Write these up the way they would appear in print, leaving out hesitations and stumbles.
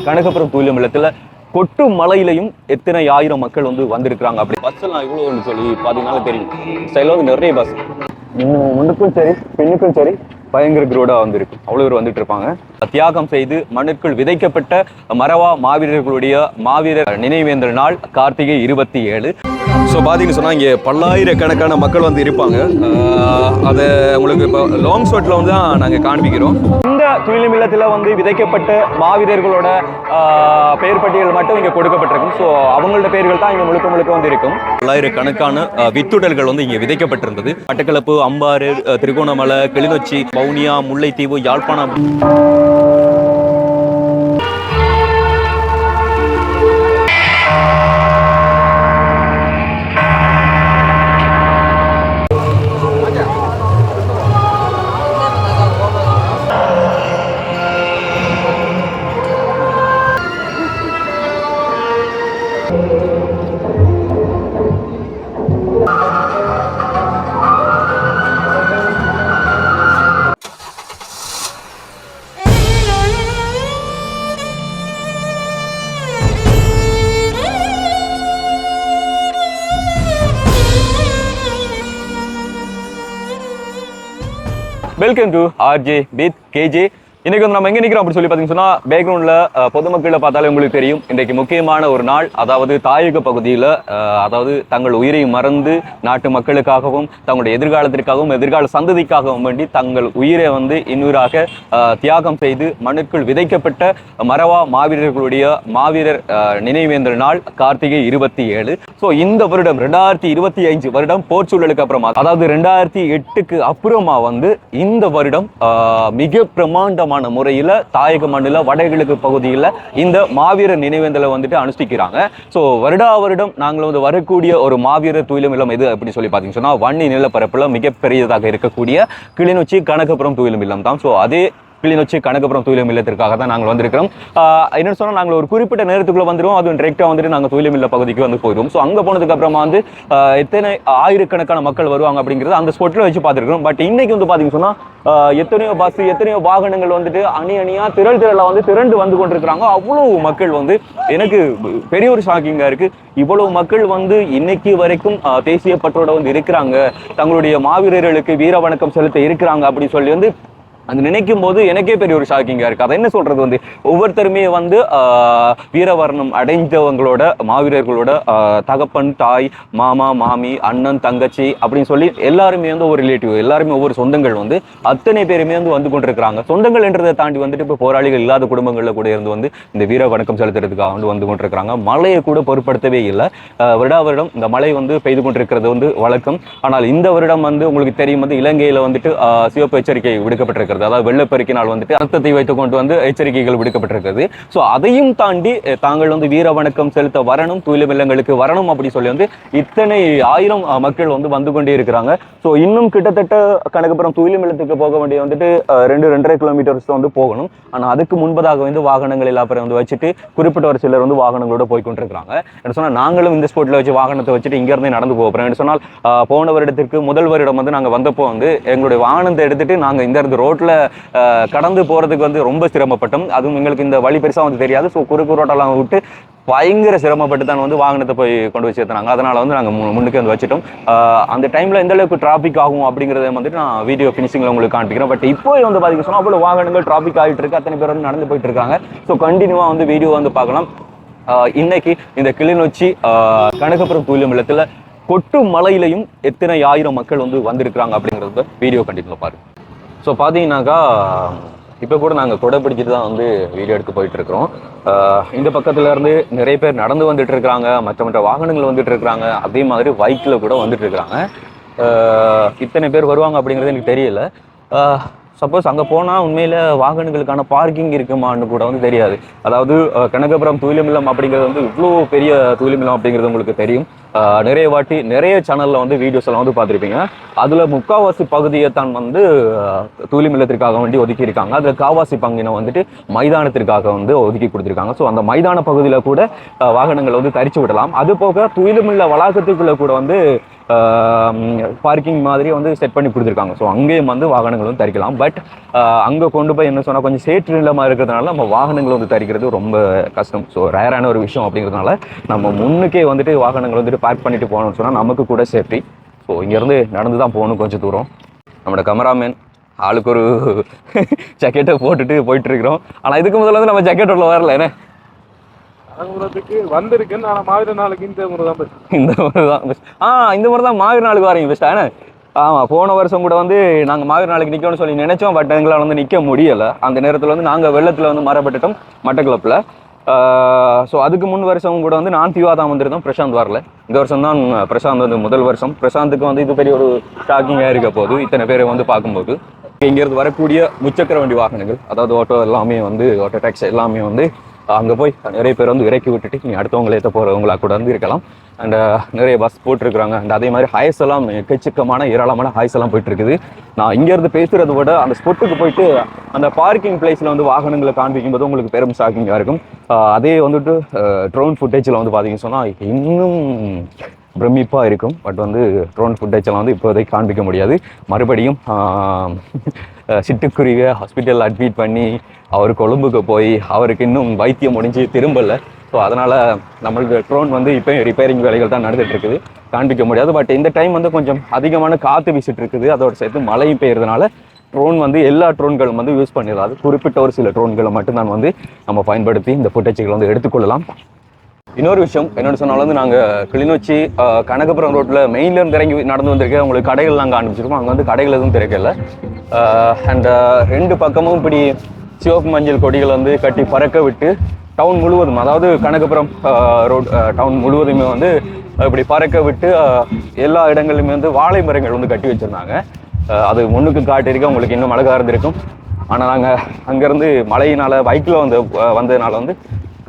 கனகபுரம் தூயிலும் இல்லத்துல கொட்டு மலையிலையும் எத்தனை ஆயிரம் மக்கள் வந்து வந்திருக்கிறாங்க. அப்படி பஸ் எல்லாம் இவ்வளவு சொல்லி பாத்தீங்கன்னா தெரியும். சைட்ல வந்து நிறைய பஸ் முன்னுக்கும் சரி பெண்ணுக்கும் சரி பயங்கர கிரௌடா வந்திருக்கு. அவ்வளவு பேர் வந்துட்டு இருப்பாங்க. தியாகம் செய்து மண்ணுக்குள் விதைக்கப்பட்ட மரவா மாவீரர்களுடைய மாவீரர் நினைவேந்தல் நாள் கார்த்திகை 27. ஸோ பார்த்தீங்கன்னு சொன்னால் இங்கே பல்லாயிரக்கணக்கான மக்கள் வந்து இருப்பாங்க. அதை உங்களுக்கு இப்போ லாங் ஷாட்டில் வந்து தான் நாங்கள் காண்பிக்கிறோம். இந்த துயிலும் இல்லத்தில் வந்து விதைக்கப்பட்ட மாவீரர்களோட பெயர் பட்டியல் மட்டும் இங்கே கொடுக்கப்பட்டிருக்கும். ஸோ அவங்களோட பெயர்கள் தான் இங்கே முழுக்க முழுக்க வந்து இருக்கும். பல்லாயிரக்கணக்கான வித்துடல்கள் வந்து இங்கே விதைக்கப்பட்டிருந்தது. Batticaloa, Ampara, Trincomalee, Kilinochchi, Vavuniya, Mullaitivu, Jaffna. Welcome to RJ with KJ. இன்னைக்கு வந்து நம்ம எங்க நிற்கிறோம் அப்படி சொல்லி பார்த்தீங்கன்னா பேக்ரவுண்ட்ல பொதுமக்களை பார்த்தாலே உங்களுக்கு தெரியும். இன்றைக்கு முக்கியமான ஒரு நாள். அதாவது தாயக பகுதியில் அதாவது தங்கள் உயிரை மறந்து நாட்டு மக்களுக்காகவும் தங்களுடைய எதிர்காலத்திற்காகவும் எதிர்கால சந்ததிக்காகவும் வேண்டி தங்கள் உயிரை வந்து இன்னுயிராக தியாகம் செய்து மண்ணுக்குள் விதைக்கப்பட்ட மரவா மாவீரர்களுடைய மாவீரர் நினைவேந்தல் நாள் கார்த்திகை 27. ஸோ இந்த வருடம் 2025 வருடம் போர் சூழலுக்கு அப்புறமா, அதாவது 2008க்கு அப்புறமா வந்து இந்த வருடம் மிக பிரமாண்ட முறையில தாயக மண்ணில வடகிழக்கு பகுதியில் இந்த மாவீரர் நினைவேந்தலை வந்துட்டு அனுஷ்டிக்கிறாங்க. ஸோ வருடம் நாங்கள் வந்து வரக்கூடிய ஒரு மாவீரர் துயிலும் இல்லம் எது அப்படின்னு சொல்லி பார்த்தீங்கன்னா வன்னி நிலப்பரப்புல மிகப்பெரியதாக இருக்கக்கூடிய கிளிநொச்சி கனகபுரம் துயிலும் இல்லம் தான். ஸோ அதே கிளிநொச்சி கனகபுரம் துயிலும் இல்லத்திற்காக தான் நாங்கள் வந்திருக்கிறோம். என்னன்னு சொன்னால் நாங்கள் ஒரு குறிப்பிட்ட நேரத்துக்குள்ள வந்துடுவோம். அதுவும் டிரெக்டாக வந்துட்டு நாங்கள் துயிலும் இல்ல பகுதிக்கு வந்து போயிடுவோம். ஸோ அங்கே போனதுக்கு அப்புறமா வந்து எத்தனை ஆயிரக்கணக்கான மக்கள் வருவாங்க அப்படிங்கிறது அந்த ஸ்பாட்டில் வச்சு பார்த்துருக்கோம். பட் இன்னைக்கு வந்து பார்த்தீங்கன்னு சொன்னால் எத்தனையோ பஸ் எத்தனையோ வாகனங்கள் வந்துட்டு அணியா திரளாக வந்து திரண்டு வந்து கொண்டிருக்கிறாங்க. அவ்வளவு மக்கள் வந்து எனக்கு பெரிய ஒரு ஷாக்கிங்காக இருக்கு. இவ்வளவு மக்கள் வந்து இன்னைக்கு வரைக்கும் தேசிய பற்றோட வந்து இருக்கிறாங்க, தங்களுடைய மாவீரர்களுக்கு வீர வணக்கம் செலுத்த இருக்கிறாங்க அப்படின்னு சொல்லி வந்து அது நினைக்கும் போது எனக்கே பெரிய ஒரு ஷாக்கிங்கா இருக்கு. அதை என்ன சொல்றது வந்து ஒவ்வொருத்தருமே வந்து வீரவர்ணம் அடைந்தவங்களோட மாவீரர்களோட தகப்பன், தாய், மாமா, மாமி, அண்ணன், தங்கச்சி அப்படின்னு சொல்லி எல்லாருமே வந்து ஒரு ரிலேட்டிவ், எல்லாருமே ஒவ்வொரு சொந்தங்கள் வந்து அத்தனை பேருமே வந்து கொண்டிருக்கிறாங்க. சொந்தங்கள் என்றதை தாண்டி வந்துட்டு இப்போ போராளிகள் இல்லாத குடும்பங்களில் கூட இருந்து வந்து இந்த வீர வணக்கம் செலுத்துறதுக்காக வந்து கொண்டிருக்கிறாங்க. மழையை கூட பொருட்படுத்தவே இல்லை. வருடம் இந்த மழை வந்து பெய்து கொண்டிருக்கிறது வந்து வழக்கம். ஆனால் இந்த வருடம் வந்து உங்களுக்கு தெரியும் வந்து இலங்கையில வந்துட்டு சிவப்பு எச்சரிக்கை விடுக்கப்பட்டிருக்கிறது. அதாவது வெள்ளப்பெருக்கினால் வந்துட்டு அர்த்தத்தை வைத்துக் கொண்டு வந்து எச்சரிக்கைகள் விடுக்கப்பட்டிருக்கிறது. ஸோ அதையும் தாண்டி தாங்கள் வந்து வீர வணக்கம் செலுத்த வரணும், துயிலும் இல்லங்களுக்கு வரணும் அப்படி சொல்லி வந்து இத்தனை ஆயிரம் மக்கள் வந்து கொண்டே இருக்கிறாங்க. ஸோ இன்னும் கிட்டத்தட்ட கனகபுரம் துயிலும் இல்லத்துக்கு போக வேண்டிய வந்துட்டு 2-2.5 கிலோமீட்டர்ஸ் வந்து போகணும். ஆனால் அதுக்கு முன்பதாக வந்து வாகனங்கள் எல்லாப்பறம் வந்து வச்சுட்டு குறிப்பிட்ட ஒரு சிலர் வந்து வாகனங்களோட போய் கொண்டிருக்கிறாங்க. என்ன சொன்னால் நாங்களும் இந்த ஸ்பாட்ல வச்சு வாகனத்தை வச்சுட்டு இங்க இருந்தே நடந்து போகிறோம். என்ன சொன்னால் போன வருடத்திற்கு முதல் வருடம் வந்து நாங்கள் வந்தப்போ வந்து எங்களுடைய வாகனத்தை எடுத்துட்டு நாங்கள் இந்த இருந்து ரோட்ல கடந்து போறதுக்கு வந்து ரொம்ப சிரமப்பட்டோம். அதுவும் எங்களுக்கு இந்த வழி பெருசா வந்து தெரியாது. ஸோ குறுக்கு ரோட்டெல்லாம் விட்டு பயங்கர சிரமப்பட்டு தான் வந்து வாகனத்தை போய் கொண்டு வச்சு ஏற்றினாங்க. அதனால வந்து நாங்கள் முன்னுக்கு வந்து வச்சுட்டோம். அந்த டைம்ல எந்த அளவுக்கு டிராபிக் ஆகும் அப்படிங்கிறத வந்துட்டு நான் வீடியோ ஃபினிஷிங்ல உங்களுக்கு காண்பிக்கிறேன். பட் இப்போ வந்து பாத்தீங்கன்னா சொன்னா அவ்வளவு வாகனங்கள் டிராபிக் ஆகிட்டு இருக்கு. அத்தனை பேர் வந்து நடந்து போயிட்டு இருக்காங்க. ஸோ கண்டினியூவா வந்து வீடியோ வந்து பார்க்கலாம். இன்னைக்கு இந்த கிளிநொச்சி கனகபுரம் துயிலும் இல்லத்துல கொட்டு மலையிலையும் எத்தனை ஆயிரம் மக்கள் வந்து வந்திருக்கிறாங்க அப்படிங்கிறது வீடியோ கண்டினியூ பாருங்க. ஸோ பார்த்தீங்கன்னாக்கா இப்போ கூட நாங்கள் கொடை பிடிச்சிட்டு தான் வந்து வீடியோ எடுத்து போயிட்டு இருக்கிறோம். இந்த பக்கத்துல இருந்து நிறைய பேர் நடந்து வந்துட்டு இருக்கிறாங்க, மற்ற வாகனங்கள் வந்துட்டு இருக்கிறாங்க, அதே மாதிரி பைக்கில் கூட வந்துட்டு இருக்கிறாங்க. இத்தனை பேர் வருவாங்க அப்படிங்கிறது எனக்கு தெரியல. சப்போஸ் அங்கே போனால் உண்மையில் வாகனங்களுக்கான பார்க்கிங் இருக்குமான்னு கூட வந்து தெரியாது. அதாவது கனகபுரம் துயிலும் இல்லம் அப்படிங்கிறது வந்து இவ்வளோ பெரிய துயிலும் இல்லம் அப்படிங்கிறது உங்களுக்கு தெரியும். நிறைய வாட்டி நிறைய சேனலில் வந்து வீடியோஸ் எல்லாம் வந்து பார்த்துருப்பீங்க. அதில் முக்காவாசி பகுதியை தான் வந்து துயிலும் இல்லத்திற்காக வேண்டி ஒதுக்கி இருக்காங்க. அதில் காவாசி பங்கினை வந்துட்டு மைதானத்திற்காக வந்து ஒதுக்கி கொடுத்துருக்காங்க. ஸோ அந்த மைதான பகுதியில் கூட வாகனங்கள் வந்து தரிச்சு விடலாம். அது போக துயிலும் இல்ல வளாகத்துக்குள்ளே கூட வந்து பார்க்கிங் மாதிரி வந்து செட் பண்ணி கொடுத்துருக்காங்க. ஸோ அங்கேயும் வந்து வாகனங்கள் வந்து தரிக்கலாம். பட் அங்கே கொண்டு போய் என்ன சொன்னால் கொஞ்சம் சேற்று நிலமாக இருக்கிறதுனால நம்ம வாகனங்கள் வந்து தரிக்கிறது ரொம்ப கஷ்டம். ஸோ ரேரான ஒரு விஷயம் அப்படிங்கிறதுனால நம்ம முன்னுக்கே வந்துட்டு வாகனங்கள் வந்துட்டு பார்க் பண்ணிட்டு போகணும்னு சொன்னால் நமக்கு கூட சேஃப்டி. ஸோ இங்கேருந்து நடந்து தான் போகணும் கொஞ்சம் தூரம். நம்மளோட கேமராமேன் ஆளுக்கு ஒரு ஜாக்கெட்டை போட்டுட்டு போயிட்டு இருக்கிறோம். ஆனால் இதுக்கு முதல்ல வந்து நம்ம ஜாக்கெட்டோட வரல என்ன வந்திருக்குன்னு. ஆனால் மாதிரி நாளுக்கு இந்த முறை தான் இந்த முறை தான் இந்த முறை தான் மாதிரி நாளுக்கு வரீங்க பெஸ்ட். ஏன்னா ஆமாம், போன வருஷம் கூட வந்து நாங்கள் மாதிரி நாளைக்கு நிற்கணும்னு சொல்லி நினைச்சோம். பட் எங்களால் வந்து நிற்க முடியலை. அந்த நேரத்தில் வந்து நாங்கள் வெள்ளத்தில் வந்து மரப்பட்டுட்டோம் மட்டக்களப்பில். ஸோ அதுக்கு முன் வருஷமும் கூட வந்து நான் திவா தான் வந்திருந்தோம், பிரசாந்த் வரல. இந்த வருஷம் தான் பிரசாந்த் வந்து முதல் வருஷம். பிரசாந்துக்கு வந்து இது பெரிய ஒரு ஷாக்கிங்காக இருக்க போது இத்தனை பேரை வந்து பார்க்கும்போது. இங்கேருந்து வரக்கூடிய முச்சக்கர வண்டி வாகனங்கள், அதாவது ஆட்டோ எல்லாமே வந்து ஆட்டோ டாக்ஸி எல்லாமே வந்து அங்கே போய் நிறைய பேர் வந்து இறக்கி விட்டுட்டு நீ அடுத்தவங்களை ஏற்ற போகிறவங்களா கூட வந்து இருக்கலாம். அண்ட் நிறைய பஸ் போட்டிருக்கிறாங்க. அண்ட் அதே மாதிரி ஹாய்ஸ் எல்லாம் எக்கச்சக்கமான ஏராளமான ஹாய்ஸ் எல்லாம் போயிட்டு இருக்குது. நான் இங்கேருந்து பேசுகிறத விட அந்த ஸ்பொட்டுக்கு போயிட்டு அந்த பார்க்கிங் பிளேஸில் வந்து வாகனங்களை காண்பிக்கும் போது உங்களுக்கு பெரும் ஷாக்கிங்காக இருக்கும். அதே வந்துட்டு ட்ரோன் ஃபுட்டேஜில் வந்து பார்த்தீங்கன்னு சொன்னால் இன்னும் பிரமிப்பாக இருக்கும். பட் வந்து ட்ரோன் ஃபுட்டேஜெல்லாம் வந்து இப்போதைக்கு காண்பிக்க முடியாது. மறுபடியும் சிட்டுக்குருவியை ஹாஸ்பிட்டலில் அட்மிட் பண்ணி அவர் கொழும்புக்கு போய் அவருக்கு இன்னும் வைத்தியம் முடிஞ்சு திரும்பலை. ஸோ அதனால் நம்மளுக்கு ட்ரோன் வந்து இப்போ ரிப்பேரிங் வேலைகள் தான் நடந்துகிட்டு இருக்குது, காண்பிக்க முடியாது. பட் இந்த டைம் வந்து கொஞ்சம் அதிகமான காற்று வீசிட்டு இருக்குது. அதோடு சேர்த்து மழையும் பெய்யறதுனால ட்ரோன் வந்து எல்லா ட்ரோன்களும் வந்து யூஸ் பண்ணிடலாம். குறிப்பிட்ட ஒரு சில ட்ரோன்களை மட்டும்தான் வந்து நம்ம பயன்படுத்தி இந்த ஃபுட்டேஜ்களை வந்து எடுத்துக்கொள்ளலாம். இன்னொரு விஷயம் என்னென்னு சொன்னாலும் வந்து நாங்கள் கிளிநொச்சி கனகபுரம் ரோட்டில் மெயின்லேருந்து இறங்கி நடந்து வந்திருக்கேன். உங்களுக்கு கடைகள் நாங்கள் அனுப்பிச்சிருக்கோம். அங்கே வந்து கடைகள் எதுவும் திறக்கல. அண்ட் ரெண்டு பக்கமும் இப்படி சிவப்பு மஞ்சள் கொடிகள் வந்து கட்டி பறக்க விட்டு டவுன் முழுவதும், அதாவது கனகபுரம் ரோட் டவுன் முழுவதுமே வந்து இப்படி பறக்க விட்டு எல்லா இடங்களிலுமே வந்து வாழை மரங்கள் வந்து கட்டி வச்சுருந்தாங்க. அது முன்னுக்கு காட்டியிருக்க உங்களுக்கு இன்னும் அழகாக இருந்திருக்கும். ஆனால் நாங்கள் அங்கேருந்து மழையினால் பைக்கில் வந்ததுனால வந்து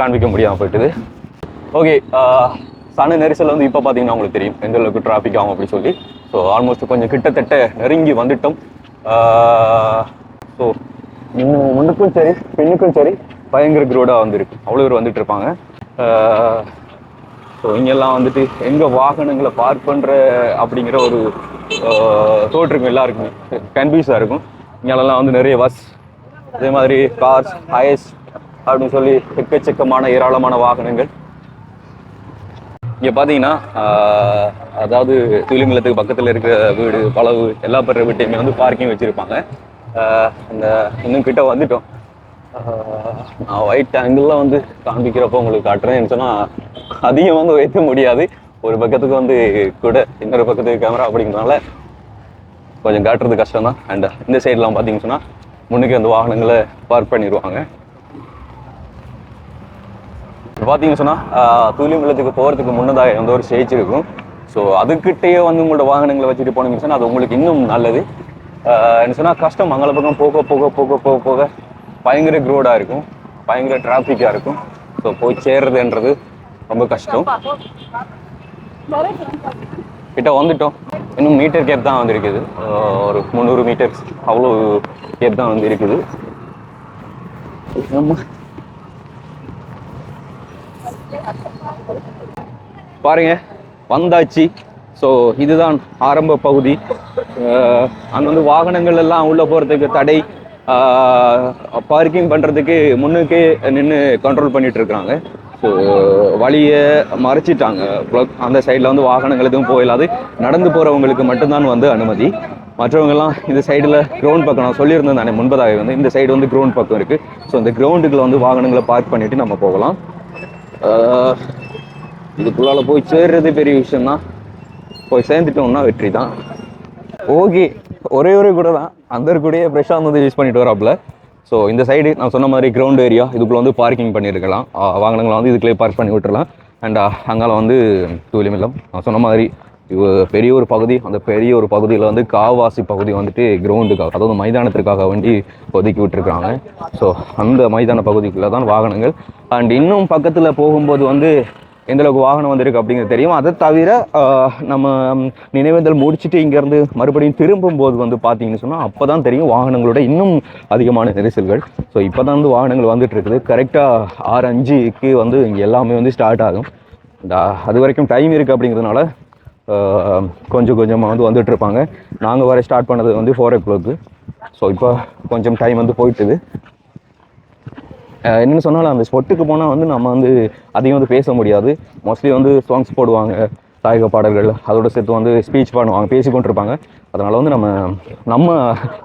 காண்பிக்க முடியாமல் போயிட்டுது. ஓகே, சன நெரிசல் வந்து இப்போ பார்த்தீங்கன்னா உங்களுக்கு தெரியும் எந்த அளவுக்கு டிராஃபிக் ஆகும் அப்படின்னு சொல்லி. ஸோ ஆல்மோஸ்ட் கொஞ்சம் கிட்டத்தட்ட நெருங்கி வந்துட்டோம். ஸோ இன்னும் முன்னுக்கும் சரி பின்னுக்கும் சரி பயங்கர க்ரௌடாக வந்துருக்கு. அவ்வளோ பேர் வந்துட்டு இருப்பாங்க. ஸோ இங்கெல்லாம் வந்துட்டு எங்கே வாகனங்களை பார்க் பண்ணுற அப்படிங்கிற ஒரு தோட் இருக்கும், எல்லாருக்குமே கன்ஃபியூஸாக இருக்கும். இங்கெல்லாம் வந்து நிறைய பஸ், அதே மாதிரி கார்ஸ், ஹைஸ் அப்படின்னு சொல்லி எக்கச்சக்கமான ஏராளமான வாகனங்கள். இங்கே பார்த்தீங்கன்னா அதாவது துயிலுங்குளத்துக்கு பக்கத்தில் இருக்கிற வீடு, பளவு எல்லா பெற வீட்டையுமே வந்து பார்க்கிங் வச்சுருப்பாங்க. இந்த இன்னும் கிட்ட வந்துட்டோம். நான் ஒயிட் ஆங்கிளில் வந்து காண்பிக்கிறப்போ உங்களுக்கு காட்டுறேன்னு சொன்னால் அதிகம் வந்து வைக்க முடியாது. ஒரு பக்கத்துக்கு வந்து கூட இன்னொரு பக்கத்துக்கு கேமரா அப்படிங்கிறதுனால கொஞ்சம் காட்டுறது கஷ்டம் தான். அண்ட் இந்த சைட்லாம் பார்த்தீங்கன்னு சொன்னால் முன்னுக்கு அந்த வாகனங்களை பார்க் பண்ணிடுவாங்க. பார்த்தீங்கன்னு சொன்னால் துயிலுங்குளத்துக்கு போகிறதுக்கு முன்னதாக வந்து ஒரு ஸ்டேஜ் இருக்கும். ஸோ அதுக்கிட்டேயே வந்து உங்களோட வாகனங்களை வச்சுட்டு போனீங்கன்னு சொன்னால் அது உங்களுக்கு இன்னும் நல்லது. என்ன சொன்னால் கஷ்டம், மங்கள பக்கம் போக போக போக போக போக பயங்கர க்ரௌடாக இருக்கும், பயங்கர டிராஃபிக்காக இருக்கும். ஸோ போய் சேர்றதுன்றது ரொம்ப கஷ்டம். கிட்ட வந்துட்டோம். இன்னும் மீட்டர் கேப் தான் வந்து இருக்குது. ஒரு 300 மீட்டர்ஸ் அவ்வளோ கேப் தான் வந்து இருக்குது. பாருங்க வந்தாச்சு. ஸோ இதுதான் ஆரம்ப பகுதி. அங்கே வந்து வாகனங்கள் எல்லாம் உள்ளே போகிறதுக்கு தடை, பார்க்கிங் பண்ணுறதுக்கு முன்னுக்கே நின்று கண்ட்ரோல் பண்ணிட்டு இருக்கிறாங்க. ஸோ வழியை மறைச்சிட்டாங்க. அந்த சைடில் வந்து வாகனங்கள் எதுவும் போயிடாது, நடந்து போகிறவங்களுக்கு மட்டும்தான் வந்து அனுமதி. மற்றவங்கெல்லாம் இந்த சைடில் கிரவுண்ட் பக்கம் நான் சொல்லியிருந்தேன் தானே முன்பதாக வந்து இந்த சைடு வந்து கிரவுண்ட் பக்கம் இருக்குது. ஸோ இந்த கிரவுண்டுக்குள்ள வந்து வாகனங்களை பார்க் பண்ணிவிட்டு நம்ம போகலாம். இதுக்குள்ளால போய் சேர்றது பெரிய விஷயம்தான். போய் சேர்ந்துட்டோம்னா வெற்றி தான். ஓகே, ஒரே கூட தான் அந்த கூடயே பிரசாந்த் வந்து யூஸ் பண்ணிட்டு வராப்புல. ஸோ இந்த சைடு நான் சொன்ன மாதிரி கிரவுண்ட் ஏரியா, இதுக்குள்ளே வந்து பார்க்கிங் பண்ணியிருக்கலாம். வாகனங்களை வந்து இதுக்குள்ளே பார்க் பண்ணி விட்டுறலாம். அண்ட் அங்கால வந்து டூலியம் இல்லம் நான் சொன்ன மாதிரி பெரிய ஒரு பகுதி. அந்த பெரிய ஒரு பகுதியில் வந்து காவாசி பகுதி வந்துட்டு கிரவுண்டுக்காக, அதாவது மைதானத்திற்காக வேண்டி ஒதுக்கி விட்டுருக்குறாங்க. ஸோ அந்த மைதான பகுதிக்குள்ளே தான் வாகனங்கள். அண்ட் இன்னும் பக்கத்தில் போகும்போது வந்து எந்தளவுக்கு வாகனம் வந்திருக்கு அப்படிங்கிறது தெரியும். அதை தவிர நம்ம நினைவேந்தல் முடிச்சுட்டு இங்கேருந்து மறுபடியும் திரும்பும்போது வந்து பார்த்தீங்கன்னு சொன்னால் அப்போ தான் தெரியும் வாகனங்களோட இன்னும் அதிகமான நெரிசல்கள். ஸோ இப்போ தான் வந்து வாகனங்கள் வந்துட்டு இருக்குது. கரெக்டாக 6:05க்கு வந்து இங்கே எல்லாமே வந்து ஸ்டார்ட் ஆகும். அது வரைக்கும் டைம் இருக்குது அப்படிங்கிறதுனால கொஞ்சம் கொஞ்சமாக வந்து வந்துட்டு இருப்பாங்க. நாங்கள் வர ஸ்டார்ட் பண்ணது வந்து 4 o'clock. ஸோ இப்போ கொஞ்சம் டைம் வந்து போயிட்டுது. என்னென்னு சொன்னாலும் அந்த ஸ்பொட்டுக்கு போனால் வந்து நம்ம வந்து அதிகம் வந்து பேச முடியாது. மோஸ்ட்லி வந்து சாங்ஸ் போடுவாங்க, தாயக பாடல்கள், அதோட சேர்த்து வந்து ஸ்பீச் பண்ணுவாங்க, பேசிக்கொண்டிருப்பாங்க. அதனால் வந்து நம்ம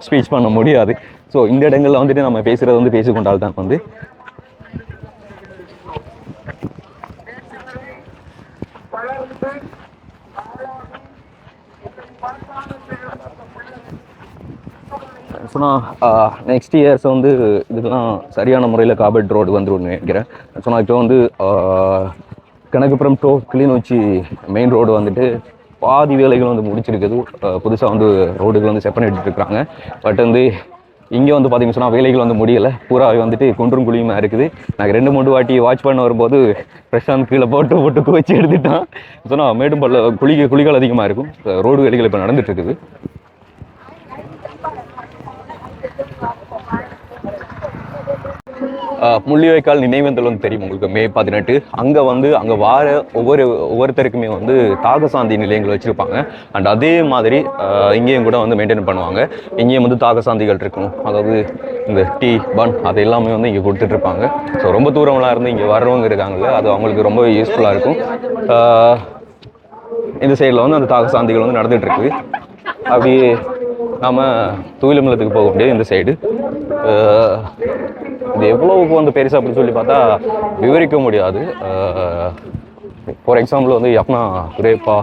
ஸ்பீச் பண்ண முடியாது. ஸோ இந்த இடங்களில் வந்துட்டு நம்ம பேசுகிறது வந்து பேசிக்கொண்டால் தான் வந்து சொன்னால் நெக்ஸ்ட் இயர்ஸ் வந்து இதுக்கெல்லாம் சரியான முறையில் காபட் ரோடு வந்துடும் நினைக்கிறேன். சொன்னால் இப்போ வந்து கணக்குப்புறம் டோ கிளிநொச்சி மெயின் ரோடு வந்துட்டு பாதி வேலைகள் வந்து முடிச்சிருக்குது. புதுசாக வந்து ரோடுகள் வந்து செட் பண்ணிட்டு இருக்கிறாங்க. பட் வந்து இங்கே வந்து பார்த்தீங்கன்னு சொன்னால் வேலைகள் வந்து முடியலை. பூராவை வந்துட்டு குன்றும் குழியுமா இருக்குது. நாங்கள் 2-3 வாட்டி வாட்ச் பண்ண வரும்போது பிரசாந்த் கீழே போட்டு குவிச்சு எடுத்துட்டான். சொன்னால் மேடும் பல்ல குழிகள் அதிகமாக இருக்கும். ரோடு வேலைகள் இப்போ நடந்துட்டு இருக்குது. முள்ளிவாய்க்கால் நினைவேந்தல் வந்து தெரியும் உங்களுக்கு, May 18. அங்கே வார ஒவ்வொருத்தருக்குமே வந்து தாகசாந்தி நிலையங்கள் வச்சுருப்பாங்க. அண்ட் அதே மாதிரி இங்கேயும் கூட வந்து மெயின்டைன் பண்ணுவாங்க. இங்கேயும் வந்து தாகசாந்திகள் இருக்கும். அதாவது இந்த டீ பன் அது எல்லாமே வந்து இங்கே கொடுத்துட்ருப்பாங்க. ஸோ ரொம்ப தூரம்லாம் இருந்து இங்கே வர்றவங்க இருக்காங்கல்ல, அது அவங்களுக்கு ரொம்ப யூஸ்ஃபுல்லாக இருக்கும். இந்த சைடில் வந்து அந்த தாகசாந்திகள் வந்து நடந்துகிட்ருக்கு. அப்படியே நாம் தூயிலம்பலத்துக்கு போக முடியாது. இந்த சைடு இது எவ்வளவுக்கு வந்து பெருசு அப்படின்னு சொல்லி பார்த்தா விவரிக்க முடியாது. ஃபார் எக்ஸாம்பிள் வந்து யப்னா குரேப்பா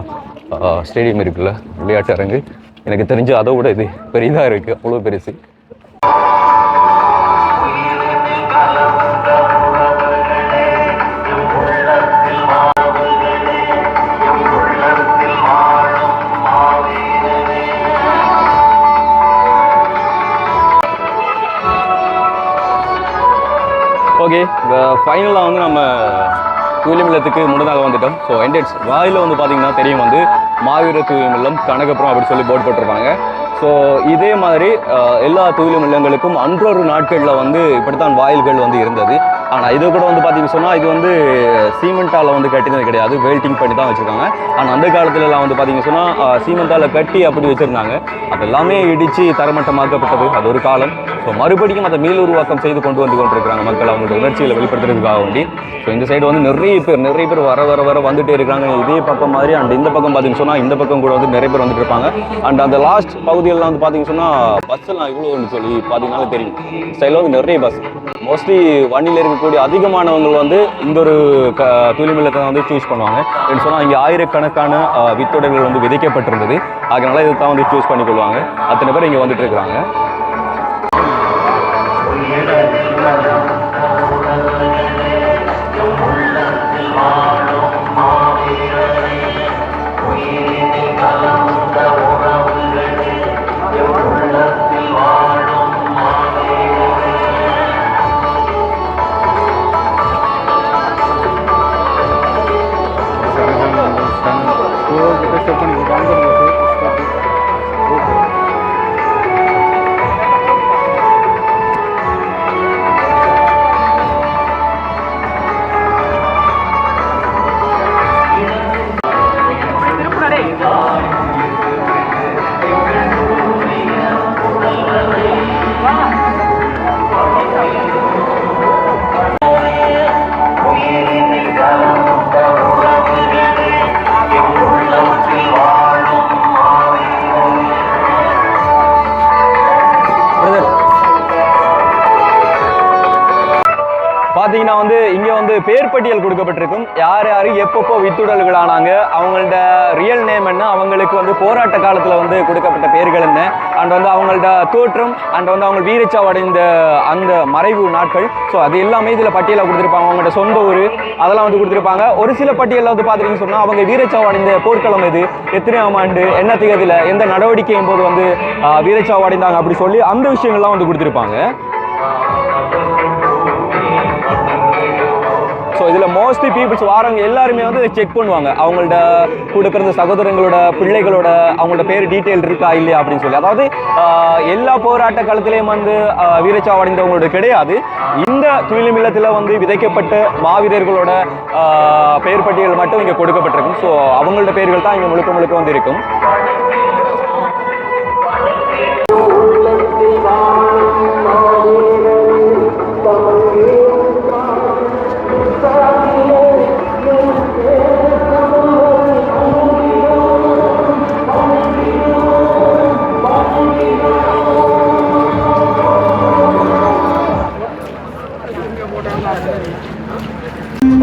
ஸ்டேடியம் இருக்குல்ல, விளையாட்டு அரங்கு, எனக்கு தெரிஞ்சு அதை விட இது பெரிதாக இருக்குது, அவ்வளோ பெருசு. ஓகே, ஃபைனலாக வந்து நம்ம தூயிலம்பலத்துக்கு முன்னதாக வந்துட்டோம். ஸோ என்ட்ரன்ஸ் வாயில் வந்து பார்த்தீங்கன்னா தெரியும் வந்து மாவீர தூயிலம்பலம் கனகப்புறம் அப்படி சொல்லி போர்டு போட்டிருப்பாங்க. ஸோ இதே மாதிரி எல்லா தூயிலம்பலங்களுக்கும் அன்றொரு நாட்களில் வந்து இப்படித்தான் வாயில்கள் வந்து இருந்தது. ஆனால் இது கூட வந்து பார்த்தீங்கன்னு சொன்னால் இது வந்து சீமெண்டால் வந்து கட்டினது கிடையாது, வெல்டிங் பண்ணி தான் வச்சுருக்காங்க. ஆனால் அந்த காலத்துலலாம் வந்து பார்த்தீங்கன்னு சொன்னால் சீமெண்டால் கட்டி அப்படி வச்சுருந்தாங்க. அதெல்லாமே இடித்து தரமட்டமாக்கப்பட்டது, அது ஒரு காலம். ஸோ மறுபடியும் அதை மீளுருவாக்கம் செய்து கொண்டு கொண்டிருக்கிறாங்க மக்கள் அவங்களோட உணர்ச்சிகளை வெளிப்படுத்துறதுக்காக வேண்டி. ஸோ இந்த சைடு வந்து நிறைய பேர் வர வந்துட்டே இருக்காங்க. இதே பக்கம் மாதிரி அண்ட் இந்த பக்கம் பார்த்தீங்கன்னு சொன்னால் இந்த பக்கம் கூட வந்து நிறைய பேர் வந்துட்டு இருப்பாங்க. அண்ட் அந்த லாஸ்ட் பகுதியெல்லாம் வந்து பார்த்தீங்கன்னு சொன்னால் பஸ் எல்லாம் இவ்வளோன்னு சொல்லி பார்த்தீங்கன்னாலே தெரியும். சைடில் வந்து நிறைய பஸ், மோஸ்ட்லி வண்டியில் இருக்கக்கூடிய அதிகமானவங்க வந்து இந்த ஒரு தூயிலம்பலத்தை வந்து சூஸ் பண்ணுவாங்க. அப்படின்னு சொன்னால் இங்கே ஆயிரக்கணக்கான வித்தொடர்கள் வந்து விதைக்கப்பட்டிருந்தது. அதனால இதை தான் வந்து சூஸ் பண்ணிக்கொள்வாங்க. அத்தனை பேர் இங்கே வந்துட்டு இருக்கிறாங்க. பார்த்தீங்கன்னா வந்து இங்கே வந்து பேர் பட்டியல் கொடுக்கப்பட்டிருக்கும். யார் எப்பப்போ வித்துடல்கள் ஆனாங்க, அவங்கள்ட ரியல் நேம் என்ன, அவங்களுக்கு வந்து போராட்ட காலத்தில் வந்து கொடுக்கப்பட்ட பேர்கள் என்ன, அண்ட் வந்து அவங்கள்ட தோற்றம், அண்ட் வந்து அவங்க வீரச்சாவு அடைந்த அந்த மறைவு நாட்கள். ஸோ அது எல்லாமே இதில் பட்டியலாக கொடுத்துருப்பாங்க. அவங்களோட சொந்த ஊர் அதெல்லாம் வந்து கொடுத்துருப்பாங்க. ஒரு சில பட்டியலில் வந்து பார்த்தீங்கன்னு சொன்னால் அவங்க வீரச்சாவு அடைந்த போர்க்களம் எது, எத்தனையாம் ஆண்டு, என்ன திகதியில், எந்த நடவடிக்கையும் போது வந்து வீரச்சாவு அடைந்தாங்க அப்படி சொல்லி அந்த விஷயங்கள்லாம் வந்து கொடுத்துருப்பாங்க. ஸோ இதில் மோஸ்ட்லி பீப்புள்ஸ் வாரவங்க எல்லாருமே வந்து இதை செக் பண்ணுவாங்க, அவங்களோட கூட பிறந்த சகோதரங்களோட பிள்ளைகளோட அவங்களோட பேர் டீட்டெயில் இருக்கா இல்லையா அப்படின்னு சொல்லி. அதாவது எல்லா போராட்ட காலத்திலையும் வந்து வீரச்சாவடைந்தவங்களோட கிடையாது. இந்த துயிலும் இல்லத்தில் வந்து விதைக்கப்பட்ட மாவீரர்களோட பெயர் பட்டியல் மட்டும் இங்கே கொடுக்கப்பட்டிருக்கும். ஸோ அவங்களோட பெயர்கள் தான் இங்கே முழுக்க முழுக்க வந்து இருக்கும்.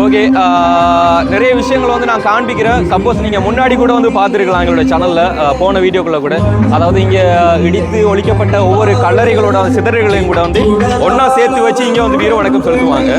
ஓகே, நிறைய விஷயங்கள் வந்து நான் காண்பிக்கிறேன். சப்போஸ் நீங்கள் முன்னாடி கூட வந்து பார்த்துருக்கலாம் எங்களோட சேனலில் போன வீடியோக்குள்ளே கூட. அதாவது இங்கே இடித்து ஒழிக்கப்பட்ட ஒவ்வொரு கல்லறைகளோட சிதறல்களையும் கூட வந்து ஒன்றா சேர்த்து வச்சு இங்கே வந்து வீர வணக்கம் செலுத்துவாங்க.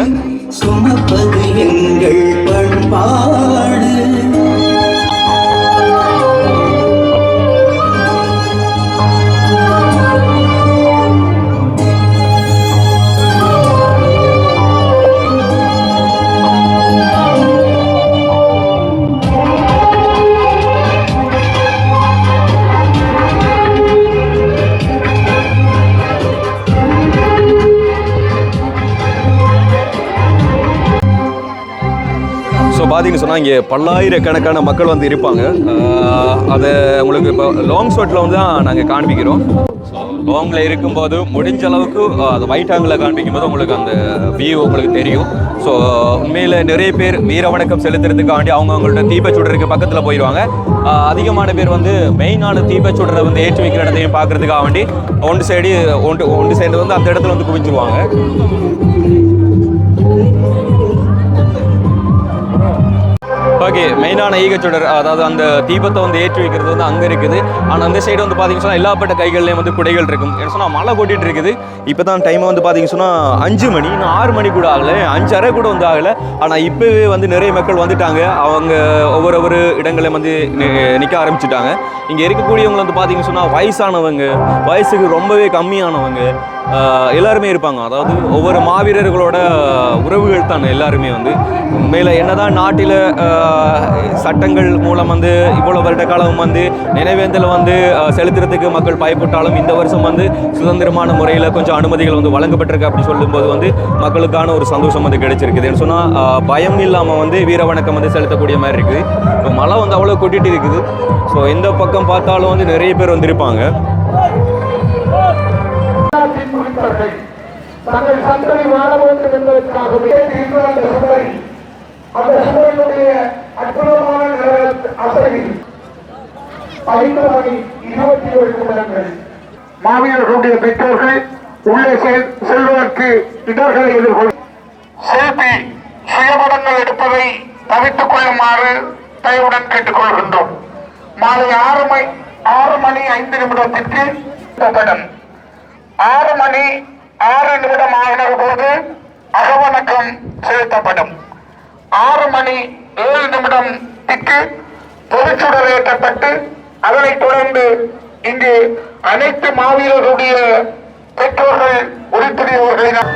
பார்த்தீங்கன்னு சொன்னால் இங்கே பல்லாயிரக்கணக்கான மக்கள் வந்து இருப்பாங்க. அதை உங்களுக்கு இப்போ லாங் ஷாட்டில் வந்து தான் நாங்கள் காண்பிக்கிறோம். லாங்கில் இருக்கும்போது முடிஞ்ச அளவுக்கு அது ஒயிட் ஆங்கிளில் காண்பிக்கும் போது உங்களுக்கு அந்த வியூ உங்களுக்கு தெரியும். ஸோ உண்மையில் நிறைய பேர் வீர வணக்கம் செலுத்துறதுக்காண்டி அவங்களோட தீபச்சுடருக்கு பக்கத்தில் போயிடுவாங்க. அதிகமான பேர் வந்து மெயினான தீபச்சுடரை வந்து ஏற்றி வைக்கிற இடத்தையும் பார்க்கறதுக்காக வேண்டி ஒன்று சேர்ந்து வந்து அந்த இடத்துல வந்து குவிச்சிருவாங்க. ஓகே, மெயினான ஈகச்சுடர், அதாவது அந்த தீபத்தை வந்து ஏற்றி வைக்கிறது வந்து அங்கே இருக்குது. ஆனால் அந்த சைடு வந்து பார்த்தீங்கன்னா சொன்னால் எல்லாப்பட்ட கைகள்லேயும் வந்து குடைகள் இருக்கும். என்ன சொன்னால் மழை கொட்டிகிட்டு இருக்குது. இப்போ தான் டைம் வந்து பார்த்தீங்கன்னா சொன்னால் 5 மணி, இன்னும் 6 மணி கூட ஆகலை, 5:30 கூட வந்து ஆகலை. ஆனால் இப்போவே வந்து நிறைய மக்கள் வந்துட்டாங்க. அவங்க ஒவ்வொரு இடங்களையும் வந்து நிற்க ஆரம்பிச்சுட்டாங்க. இங்கே இருக்கக்கூடியவங்க வந்து பார்த்தீங்கன்னா சொன்னால் வயசானவங்க, வயசுக்கு ரொம்பவே கம்மியானவங்க எல்லாருமே இருப்பாங்க. அதாவது ஒவ்வொரு மாவீரர்களோட உறவுகள் தான் எல்லாருமே வந்து. உண்மையில் என்னதான் நாட்டில் சட்டங்கள் மூலம் வந்து இவ்வளோ வருட காலம் வந்து நினைவேந்தல் வந்து செலுத்துறதுக்கு மக்கள் பயப்பட்டாலும் இந்த வருஷம் வந்து சுதந்திரமான முறையில் கொஞ்சம் அனுமதிகள் வந்து வழங்கப்பட்டிருக்கு அப்படி சொல்லும்போது வந்து மக்களுக்கான ஒரு சந்தோஷம் வந்து கிடைச்சிருக்குதுன்னு சொன்னால் பயம் இல்லாமல் வந்து வீர வணக்கம் வந்து செலுத்தக்கூடிய மாதிரி இருக்குது. இப்போ மழை வந்து அவ்வளோ கொட்டிட்டு இருக்குது. ஸோ எந்த பக்கம் பார்த்தாலும் வந்து நிறைய பேர் வந்திருப்பாங்க. தங்கள் சந்ததி வாழ வேண்டும் என்பதற்காகவே அந்த சூழலுடைய அற்புதமான அசைவில் 5:27 நிமிடங்கள் மாவீரர்களுடைய பெற்றோர்கள் உள்ளே செல்வதற்கு இடர்களை எதிர்கொள்ளும் செல்பி சுயபடங்கள் எடுப்பதை தவிர்த்துக் கொள்ளுமாறு தயவுடன் கேட்டுக்கொள்கின்றோம். மாலை 6 மணி 5 நிமிடத்திற்கு படம் 6 மணி 6 நிமிடம் ஆகிற போது அகவணக்கம் செலுத்தப்படும். 6 மணி 7 நிமிடத்திற்கு பொதுச்சுடர் ஏற்றப்பட்டு அதனைத் தொடர்ந்து இங்கு அனைத்து மாவீரர்களுடைய பெற்றோர்கள் உறுப்பினர்களிடம்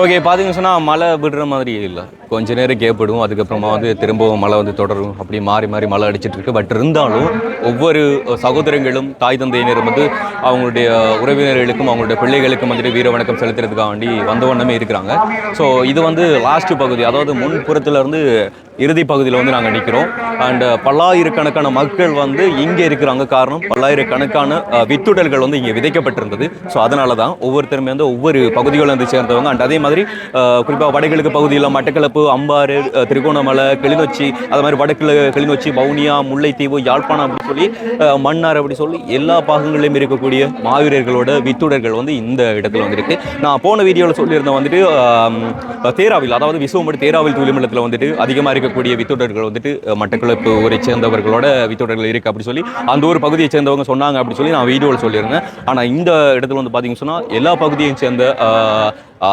ஓகே, பார்த்தீங்கன்னு சொன்னால் மழை விடுற மாதிரி இல்லை, கொஞ்ச நேரம் கேப்பிடும், அதுக்கப்புறமா வந்து திரும்பவும் மழை வந்து தொடரும், அப்படி மாறி மாறி மழை அடிச்சிட்டு இருக்கு. பட் இருந்தாலும் ஒவ்வொரு சகோதரங்களும் தாய் தந்தையினரும் வந்து அவங்களுடைய உறவினர்களுக்கும் அவங்களுடைய பிள்ளைகளுக்கும் வந்துட்டு வீர வணக்கம் செலுத்துறதுக்காக வேண்டி வந்த வண்ணமே இருக்கிறாங்க. ஸோ இது வந்து லாஸ்ட் பகுதி, அதாவது முன்புறத்துல இருந்து இறுதி பகுதியில் வந்து நாங்கள் நிற்கிறோம். அண்ட் பல்லாயிரக்கணக்கான மக்கள் வந்து இங்கே இருக்கிறாங்க. காரணம், பல்லாயிரக்கணக்கான வித்துடல்கள் வந்து இங்கே விதைக்கப்பட்டிருந்தது. ஸோ அதனால தான் ஒவ்வொருத்தருமே வந்து ஒவ்வொரு பகுதிகளில் வந்து சேர்ந்தவங்க. அண்ட் அதே மாதிரி குறிப்பாக வடகிழக்கு பகுதியில் மட்டக்களப்பு, அம்பாறு, திருகோணமலை, கிளிநொச்சி, அது மாதிரி வடக்கு கிளிநொச்சி, வவுனியா, முல்லைத்தீவு, யாழ்ப்பாணம் அப்படி சொல்லி மன்னார் அப்படி சொல்லி எல்லா பாகங்களிலும் இருக்கக்கூடிய மாவீரர்களோட வித்துடர்கள் வந்து இந்த இடத்துல வந்துருக்கு. நான் போன வீடியோவில் சொல்லியிருந்தேன் வந்துட்டு தேராவில், அதாவது விசுவம்படி தேராவில் தூலிமலத்தில் வந்துட்டு அதிகமாக இருக்கக்கூடிய வித்துடர்கள் வந்துட்டு மட்டக்களப்பு ஊரை சேர்ந்தவர்களோட வித்துடர்கள் இருக்குது அப்படி சொல்லி அந்த ஒரு பகுதியை சேர்ந்தவங்க சொன்னாங்க அப்படி சொல்லி நான் வீடியோவில் சொல்லியிருந்தேன். ஆனால் இந்த இடத்துல வந்து பார்த்தீங்கன்னு சொன்னால் எல்லா பகுதியையும் சேர்ந்த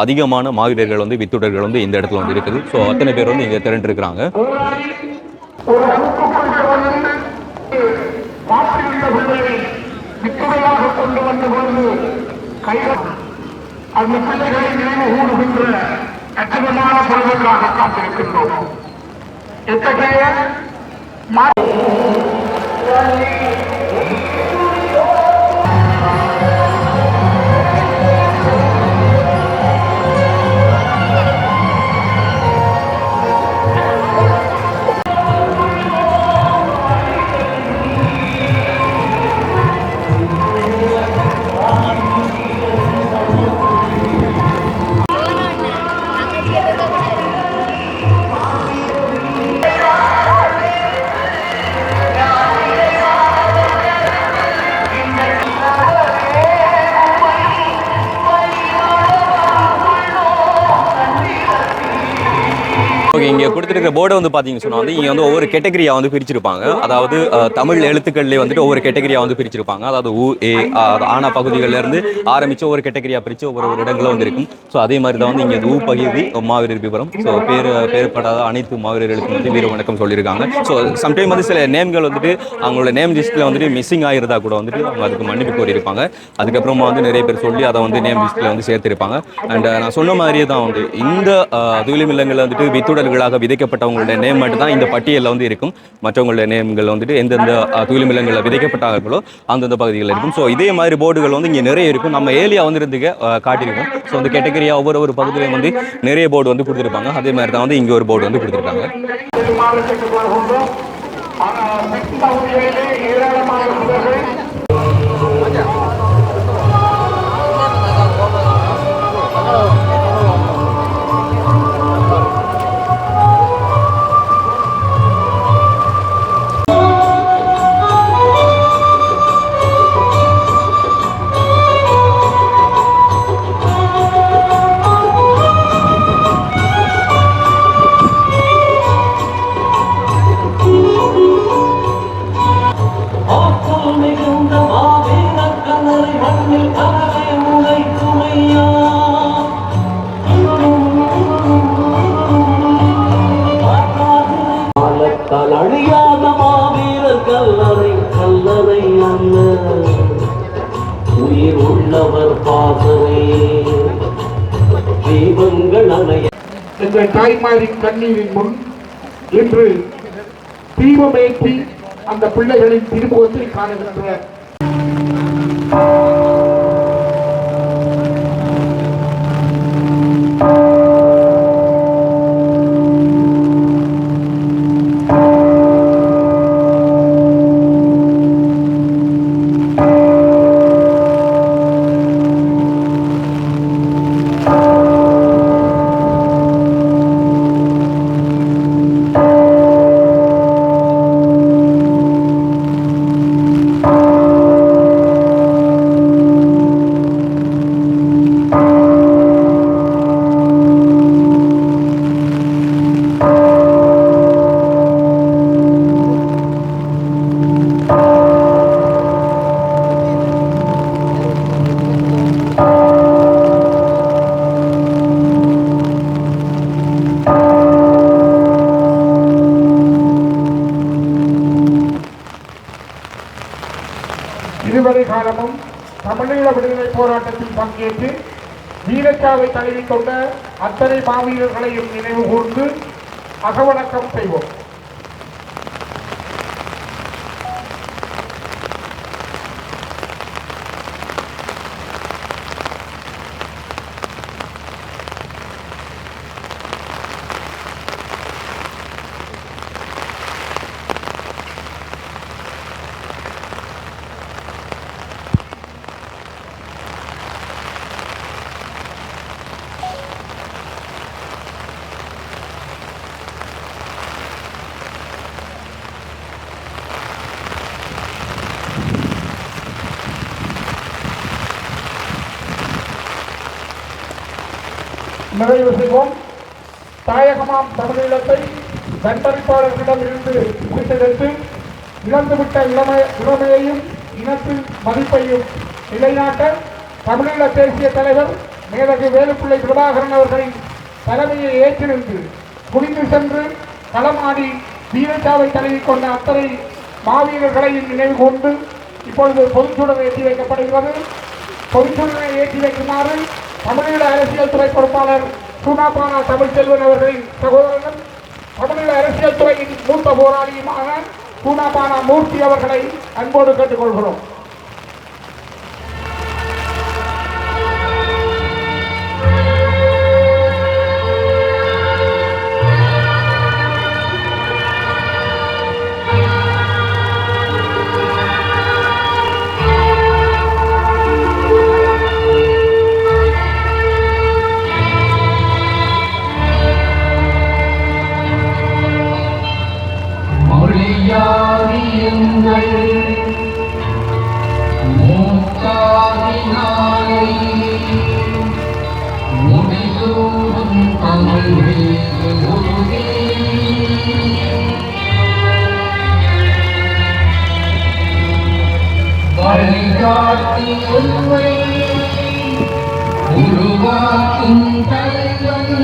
அதிகமான மாவீரர்கள் வந்து வித்துடர்கள் வந்து இந்த இடத்துல வந்து இருக்குது. ஸோ அத்தனை பேர் வந்து இங்கே திரண்டு இருக்கிறாங்க. கொண்டு வந்த பொழுது அந்த பிள்ளைகளை நினைவு கூறுகின்ற அற்புதமான பொருளுக்காக காத்திருக்கின்றோம். எத்தகைய ஓகே, இங்கே கொடுத்துருக்க போர்டை வந்து பார்த்தீங்கன்னு சொன்னால் வந்து இங்கே வந்து ஒவ்வொரு கேட்டகரியாக வந்து பிரிச்சிருப்பாங்க. அதாவது தமிழ் எழுத்துக்கள்லேயே வந்துட்டு ஒவ்வொரு கேட்டகரியாக வந்து பிரிச்சிருப்பாங்க. அதாவது ஊ ஏ ஆனா பகுதிகளிலேருந்து ஆரம்பித்து ஒவ்வொரு கேட்டகரியாக பிரித்து ஒவ்வொரு இடங்களும் வந்து இருக்கும். ஸோ அதே மாதிரி தான் வந்து இங்கே ஊ பகுதி மாவீரர் விவரம். ஸோ பேர்படாத அனைத்து மாவீரர்களுக்கும் வந்து வீர வணக்கம் சொல்லியிருக்காங்க. ஸோ சம்டைம் வந்து சில நேம்கள் வந்துட்டு அவங்களோட நேம் லிஸ்ட்டில் வந்துட்டு மிஸ்ஸிங் ஆகிருந்தா கூட வந்துட்டு அவங்க அதுக்கு மன்னிப்பு கோரியிருப்பாங்க. அதுக்கப்புறமா வந்து நிறைய பேர் சொல்லி அதை வந்து நேம் லிஸ்ட்டில் வந்து சேர்த்திருப்பாங்க. அண்ட் நான் சொன்ன மாதிரியே தான் வந்து இந்த துயிலுமில்லங்களில் வந்துட்டு வித்துடல்களாக விதைக்கப்பட்டவங்களுடைய நேம் மட்டும் தான் இந்த பட்டியலில் வந்து இருக்கும். மற்றவங்களுடைய நேம்கள் வந்துட்டு எந்தெந்த துயிலுமில்லங்களில் விதைக்கப்பட்டார்களோ அந்தந்த பகுதிகளில் இருக்கும். ஸோ இதே மாதிரி போர்டுகள் வந்து இங்கே நிறைய இருக்கும். நம்ம ஏலியா வந்து இருந்துக்க காட்டியிருக்கோம். ஸோ அந்த கேட்டகரியாக ஒவ்வொரு பகுதியிலையும் வந்து நிறைய போர்டு வந்து கொடுத்துருப்பாங்க. அதே மாதிரி தான் வந்து இங்கே ஒரு போர்டு வந்து கொடுத்துருக்காங்க. அழியாத மாவீரர் கல்லறை கல்லறை அல்ல, உயிர் உள்ளவர் பாசறை தீபங்கள் அணைய. எங்கள் தாய்மாரின் கண்ணீரின் முன் இன்று தீபமேற்றி அந்த பிள்ளைகளின் திருமுகத்தில் காணுகின்ற இதுவரை காலமும் தமிழீழ விடுதலை போராட்டத்தில் பங்கேற்று வீரச்சாவை தழுவி கொண்ட அத்தனை மாவீரர்களையும் நினைவு கூர்ந்து அகவணக்கம் செய்வோம். நிறைவு செய்வோம். தாயகமாம் தமிழீழத்தை கண்டறிப்பாளர்களிடம் இருந்து மீட்டெடுத்து இழந்துவிட்ட இளமையையும் இனத்தின் மதிப்பையும் நிலைநாட்ட தமிழீழ தேசிய தலைவர் மேதகு வேலுப்பிள்ளை பிரபாகரன் அவர்களின் தலைமையை ஏற்றிருந்து குனிந்து சென்று களமாடி வீரச்சாவை தழுவி கொண்ட அத்தனை மாவீரர்களையும் நினைவு கொண்டு இப்பொழுது பொதுச்சுடர் ஏற்றி வைக்கப்படுகிறது. பொதுச்சுடரை ஏற்றி வைக்குமாறு தமிழீழ அரசியல் துறை பொறுப்பாளர் சூனாபானா தமிழ்ச்செல்வன் அவர்களின் சகோதரர்கள் தமிழீழ அரசியல் துறையின் மூத்த போராளியுமான சூனாபானா மூர்த்தி அவர்களை அன்போடு கேட்டுக்கொள்கிறோம். உருவாக்கும் தலைவன்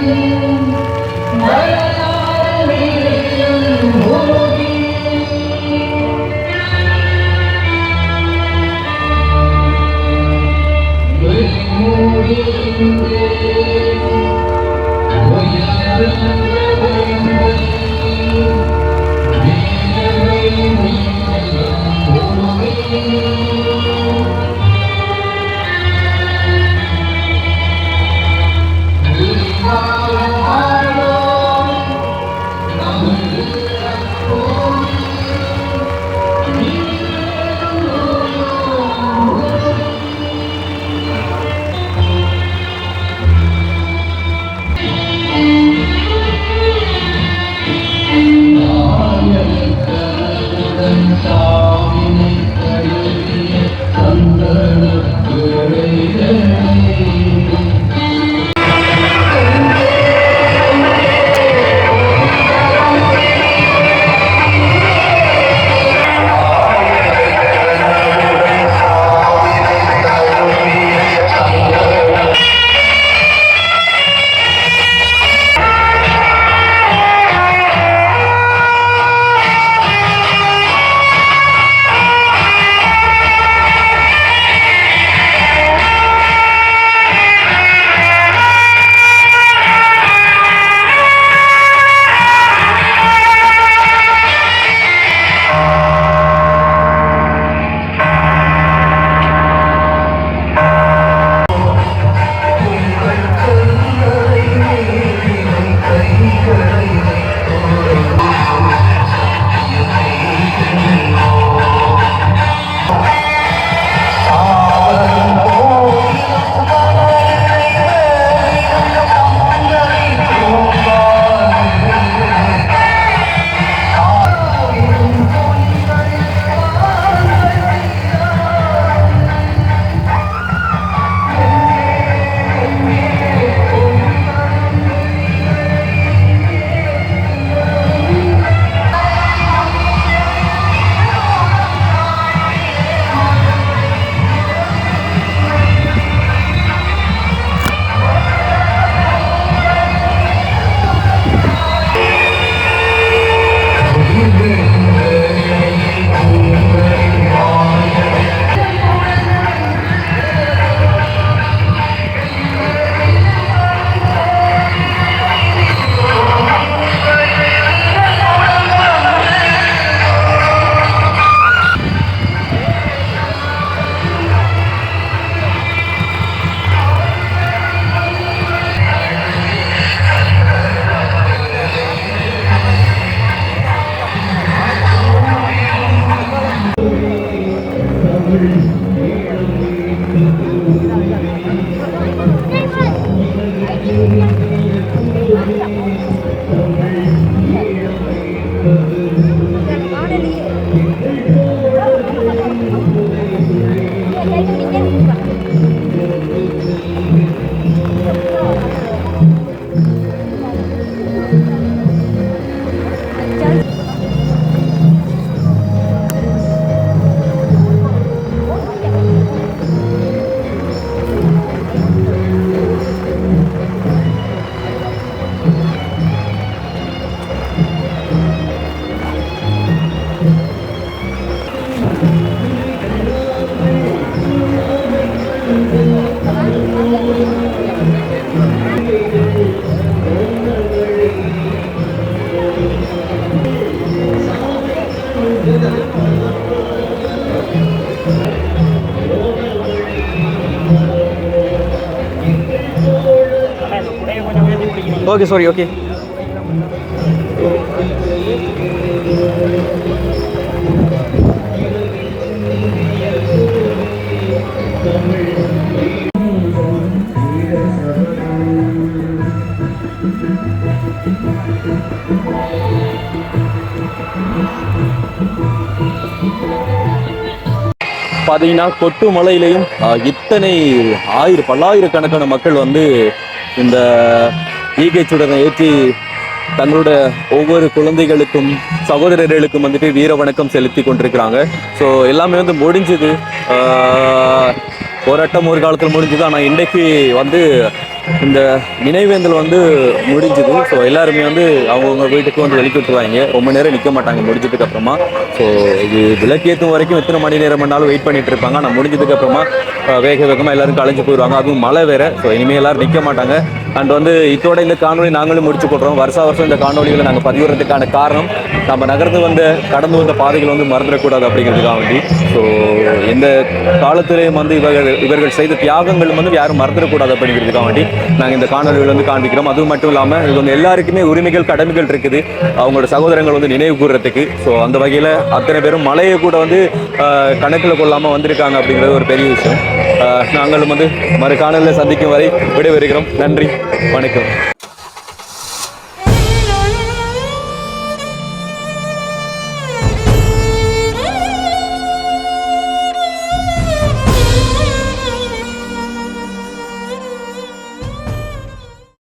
ஓகே சாரி ஓகே. பார்த்தீங்கன்னா கொட்டு மலையிலையும் இத்தனை பல்லாயிரக்கணக்கான மக்கள் வந்து இந்த ஈகை சுடரை ஏற்றி தங்களோட ஒவ்வொரு குழந்தைகளுக்கும் சகோதரர்களுக்கும் வந்துட்டு வீர வணக்கம் செலுத்தி கொண்டிருக்கிறாங்க. ஸோ எல்லாமே வந்து முடிஞ்சுது. போராட்டம் ஒரு காலத்தில் முடிஞ்சுது. ஆனால் இன்றைக்கு வந்து இந்த நினைவேந்தல் வந்து முடிஞ்சுது. ஸோ எல்லாருமே வந்து அவங்கவுங்க வீட்டுக்கு வந்து வெளிக்கு விட்டுருவாங்க. ரொம்ப நேரம் நிற்க மாட்டாங்க முடிஞ்சதுக்கு அப்புறமா. ஸோ இது விளக்கேற்றும் வரைக்கும் எத்தனை மணி நேரம் பண்ணாலும் வெயிட் பண்ணிட்டு இருப்பாங்க. ஆனால் முடிஞ்சதுக்கு அப்புறமா வேக வேகமாக எல்லாரும் கலைஞ்சு போயிடுவாங்க. அதுவும் மழை வேற. ஸோ இனிமேல் எல்லாரும் நிற்க மாட்டாங்க. அண்ட் வந்து இதோட இந்த காணொலி நாங்களும் முடிச்சு கொடுறோம். வருஷம் இந்த காணொலிகளை நாங்கள் பதிவுறதுக்கான காரணம் நம்ம கடந்து வந்த பாதைகள் வந்து மறந்துடக்கூடாது அப்படிங்கிறதுக்காக வேண்டி. ஸோ எந்த காலத்திலேயும் வந்து இவர்கள் செய்த தியாகங்கள் வந்து யாரும் மறந்துடக்கூடாது அப்படிங்கிறதுக்காக வேண்டி நாங்கள் இந்த காணொலிகள் வந்து காண்பிக்கிறோம். அதுவும் மட்டும் இல்லாமல் இது வந்து எல்லாருக்குமே உரிமைகள் கடமைகள் இருக்குது அவங்களோட சகோதரங்கள் வந்து நினைவு கூறுறதுக்கு. ஸோ அந்த வகையில் அத்தனை பேரும் மலையை கூட வந்து கணக்கில் கொள்ளாமல் வந்திருக்காங்க அப்படிங்கிறது ஒரு பெரிய விஷயம். நாங்களும் வந்து மறு காணொலியில் சந்திக்கும் வரை விடைபெறுகிறோம். நன்றி, வணக்கம்.